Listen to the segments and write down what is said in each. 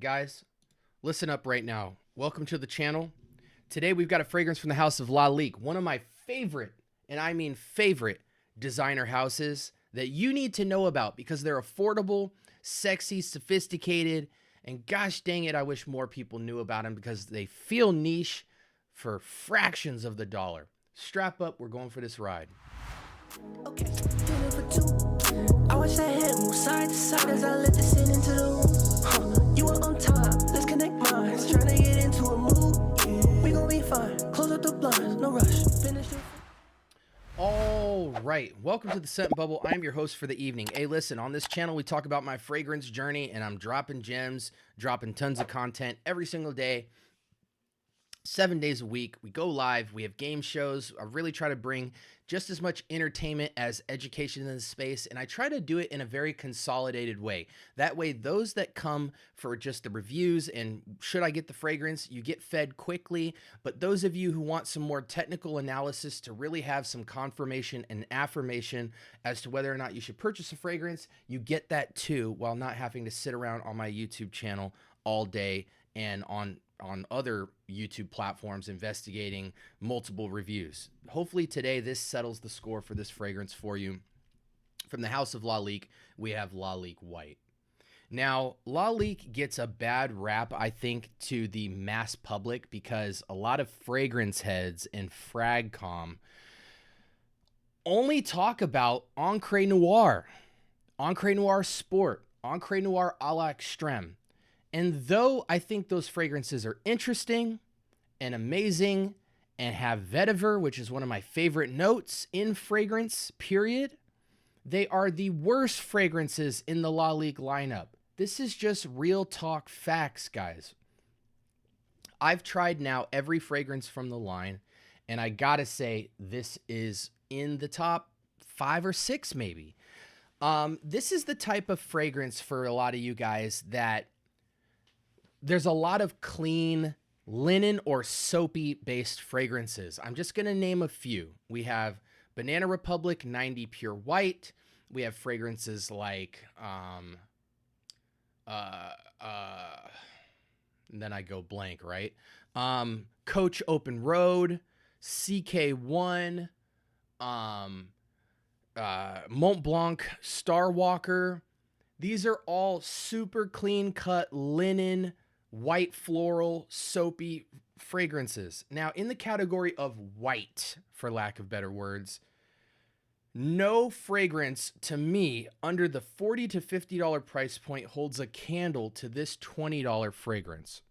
Guys, listen up right now. Welcome to the channel. Today we've got a fragrance from the house of Lalique, one of my favorite, and I mean favorite, designer houses that you need to know about because they're affordable, sexy, sophisticated, and gosh dang it, I wish more people knew about them because they feel niche for fractions of the dollar. Strap up, we're going for this ride. Okay, dinner for two. I watch that head move side to side as I let this in into the room. You are on time, let's connect minds. Trying to get into a mood. We gon' be fine. Close up the blinds, no rush. Finish it. All right, welcome to the Scent Bubble. I'm your host for the evening. Hey, listen, on this channel we talk about my fragrance journey, and I'm dropping gems, dropping tons of content every single day. 7 days a week. We go live. We have game shows. I really try to bring just as much entertainment as education in the space, and I try to do it in a very consolidated way. That way, those that come for just the reviews and should I get the fragrance, you get fed quickly. But those of you who want some more technical analysis to really have some confirmation and affirmation as to whether or not you should purchase a fragrance, you get that too while not having to sit around on my YouTube channel all day and on other YouTube platforms investigating multiple reviews. Hopefully today this settles the score for this fragrance for you. From the house of Lalique, we have Lalique White. Now, Lalique gets a bad rap, I think, to the mass public because a lot of fragrance heads and FragCom only talk about Encre Noir Sport, Encre Noir a la Extreme. And though I think those fragrances are interesting and amazing and have vetiver, which is one of my favorite notes in fragrance, period, they are the worst fragrances in the Lalique lineup. This is just real talk facts, guys. I've tried now every fragrance from the line, and I gotta say, this is in the top 5 or 6 maybe. This is the type of fragrance for a lot of you guys that there's a lot of clean linen or soapy based fragrances. I'm just going to name a few. We have Banana Republic 90 Pure White. We have fragrances like, and then I go blank, right? Coach Open Road, CK1, Mont Blanc Starwalker. These are all super clean cut linen, white floral, soapy fragrances. Now, in the category of white, for lack of better words, no fragrance to me under the $40 to $50 price point holds a candle to this $20 fragrance.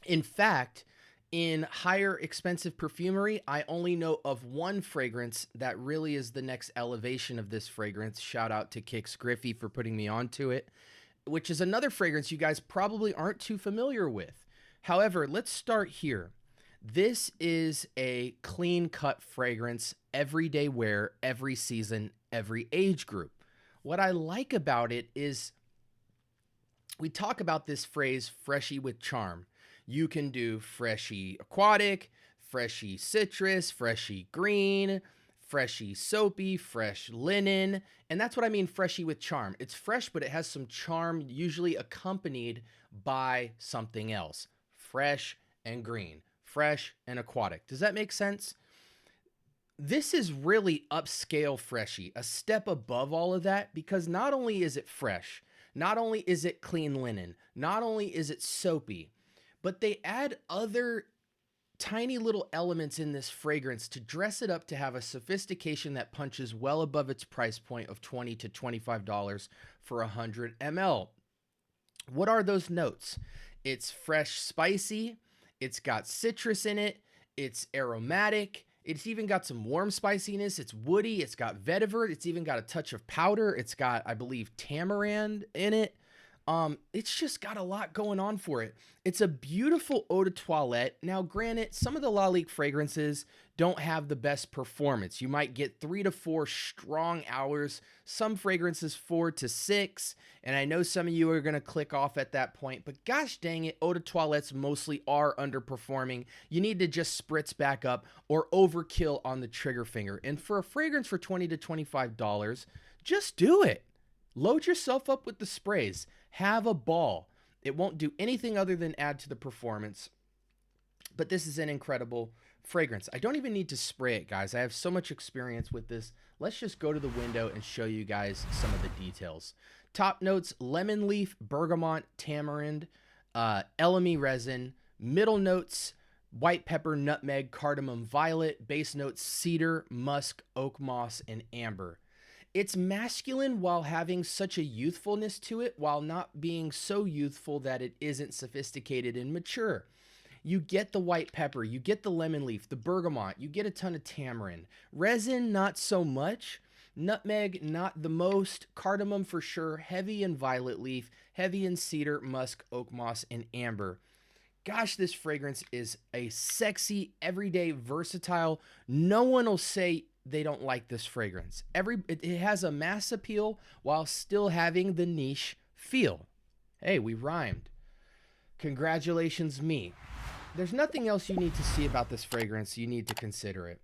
In fact, in higher expensive perfumery, I only know of one fragrance that really is the next elevation of this fragrance. Shout out to Kix Griffey for putting me onto it, which is another fragrance you guys probably aren't too familiar with. However, let's start here. This is a clean cut fragrance, everyday wear, every season, every age group. What I like about it is we talk about this phrase, freshy with charm. You can do freshy aquatic, freshy citrus, freshy green, freshy soapy, fresh linen. And that's what I mean freshy with charm. It's fresh, but it has some charm, usually accompanied by something else. Fresh and green, fresh and aquatic. Does that make sense? This is really upscale freshy, a step above all of that, because not only is it fresh, not only is it clean linen, not only is it soapy, but they add other tiny little elements in this fragrance to dress it up to have a sophistication that punches well above its price point of $20 to $25 for 100 ml. What are those notes? It's fresh, spicy. It's got citrus in it. It's aromatic. It's even got some warm spiciness. It's woody. It's got vetiver. It's even got a touch of powder. It's got, I believe, tamarind in it. It's just got a lot going on for it. It's a beautiful eau de toilette. Now, granted, some of the Lalique fragrances don't have the best performance. You might get 3 to 4 strong hours, some fragrances 4 to 6, and I know some of you are going to click off at that point, but gosh dang it, eau de toilettes mostly are underperforming. You need to just spritz back up or overkill on the trigger finger. And for a fragrance for $20 to $25, just do it. Load yourself up with the sprays. Have a ball. It won't do anything other than add to the performance. But this is an incredible fragrance. I don't even need to spray it, guys. I have so much experience with this. Let's just go to the window and show you guys some of the details. Top notes: lemon leaf, bergamot, tamarind, elemi resin. Middle notes: white pepper, nutmeg, cardamom, violet. Base notes: cedar, musk, oak moss, and amber. It's masculine while having such a youthfulness to it, while not being so youthful that it isn't sophisticated and mature. You get the white pepper, you get the lemon leaf, the bergamot, you get a ton of tamarind. Resin, not so much. Nutmeg, not the most. Cardamom for sure. Heavy in violet leaf, heavy in cedar, musk, oak moss, and amber. Gosh, this fragrance is a sexy, everyday, versatile. No one will say they don't like this fragrance. It has a mass appeal while still having the niche feel. Hey, we rhymed. Congratulations, me. There's nothing else you need to see about this fragrance. You need to consider it.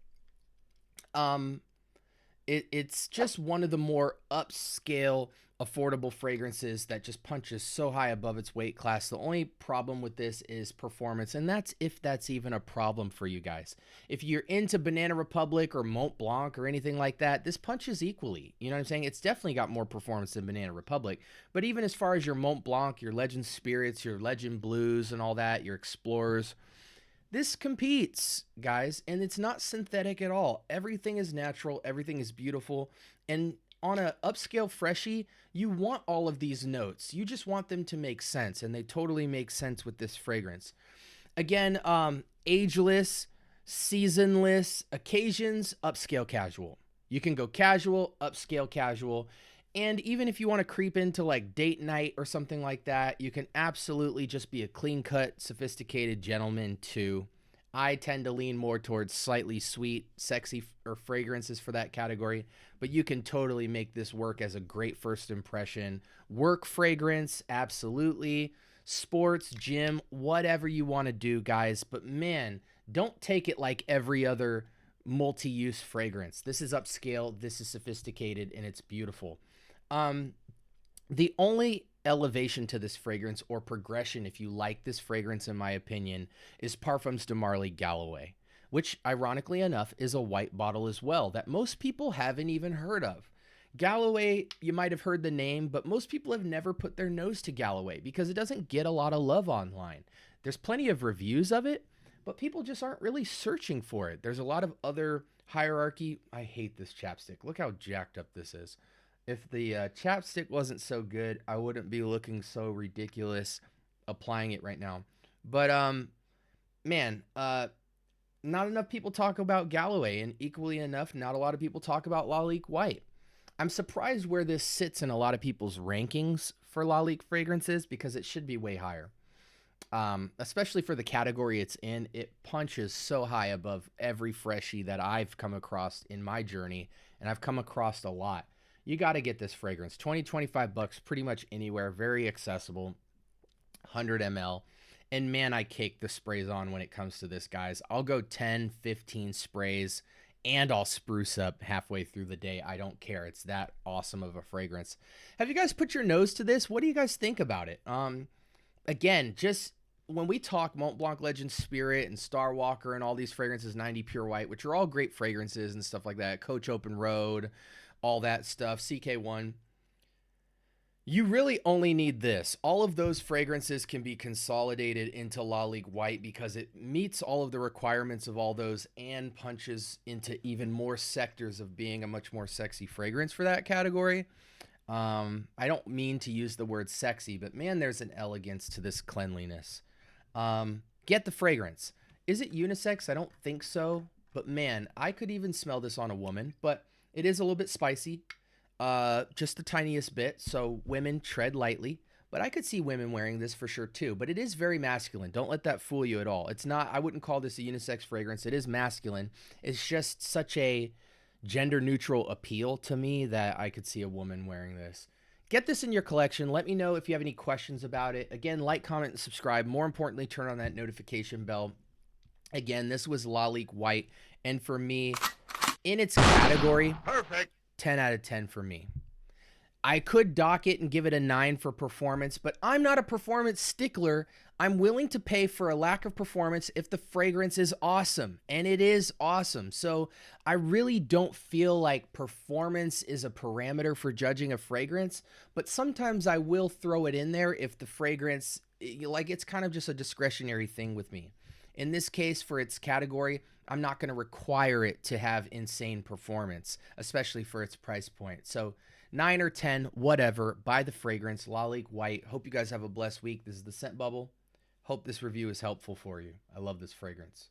It's just one of the more upscale, affordable fragrances that just punches so high above its weight class. The only problem with this is performance, and that's if that's even a problem for you guys. If you're into Banana Republic or Mont Blanc or anything like that, this punches equally. You know what I'm saying? It's definitely got more performance than Banana Republic, but even as far as your Mont Blanc, your Legend Spirits, your Legend Blues and all that, your Explorers, this competes, guys, and it's not synthetic at all. Everything is natural, everything is beautiful, and on a upscale freshie, you want all of these notes. You just want them to make sense, and they totally make sense with this fragrance. Again, ageless, seasonless, occasions, upscale casual. You can go casual, upscale casual, and even if you want to creep into like date night or something like that, you can absolutely just be a clean-cut, sophisticated gentleman too. I tend to lean more towards slightly sweet, sexy, or fragrances for that category, but you can totally make this work as a great first impression. Work fragrance, absolutely. Sports, gym, whatever you want to do, guys. But man, don't take it like every other multi-use fragrance. This is upscale, this is sophisticated, and it's beautiful. The only elevation to this fragrance, or progression if you like this fragrance in my opinion, is Parfums de Marly Galloway, which ironically enough is a white bottle as well that most people haven't even heard of. Galloway, you might have heard the name, but most people have never put their nose to Galloway because it doesn't get a lot of love online. There's plenty of reviews of it, but people just aren't really searching for it. There's a lot of other hierarchy. I hate this chapstick. Look how jacked up this is. If the chapstick wasn't so good, I wouldn't be looking so ridiculous applying it right now. But, man, not enough people talk about Galloway, and equally enough, not a lot of people talk about Lalique White. I'm surprised where this sits in a lot of people's rankings for Lalique fragrances because it should be way higher. Especially for the category it's in, it punches so high above every freshie that I've come across in my journey, and I've come across a lot. You got to get this fragrance. 20-25 bucks pretty much anywhere. Very accessible. 100 ml. And man, I cake the sprays on when it comes to this, guys. I'll go 10, 15 sprays, and I'll spruce up halfway through the day. I don't care. It's that awesome of a fragrance. Have you guys put your nose to this? What do you guys think about it? Again, just when we talk Mont Blanc Legend Spirit and Star Walker and all these fragrances, 90 Pure White, which are all great fragrances and stuff like that, Coach Open Road, all that stuff, CK1, you really only need this. All of those fragrances can be consolidated into Lalique White because it meets all of the requirements of all those and punches into even more sectors of being a much more sexy fragrance for that category. I don't mean to use the word sexy, but man, there's an elegance to this cleanliness. Get the fragrance. Is it unisex? I don't think so, but man, I could even smell this on a woman, but it is a little bit spicy, just the tiniest bit, so women tread lightly. But I could see women wearing this for sure too, but it is very masculine. Don't let that fool you at all. It's not, I wouldn't call this a unisex fragrance. It is masculine. It's just such a gender neutral appeal to me that I could see a woman wearing this. Get this in your collection. Let me know if you have any questions about it. Again, like, comment, and subscribe. More importantly, turn on that notification bell. Again, this was Lalique White, and for me, in its category, perfect. 10 out of 10 for me. I could dock it and give it a 9 for performance, but I'm not a performance stickler. I'm willing to pay for a lack of performance if the fragrance is awesome, and it is awesome. So I really don't feel like performance is a parameter for judging a fragrance, but sometimes I will throw it in there if the fragrance, like, it's kind of just a discretionary thing with me. In this case, for its category, I'm not going to require it to have insane performance, especially for its price point. So 9 or 10, whatever. Buy the fragrance, Lalique White. Hope you guys have a blessed week. This is the Scent Bubble. Hope this review is helpful for you. I love this fragrance.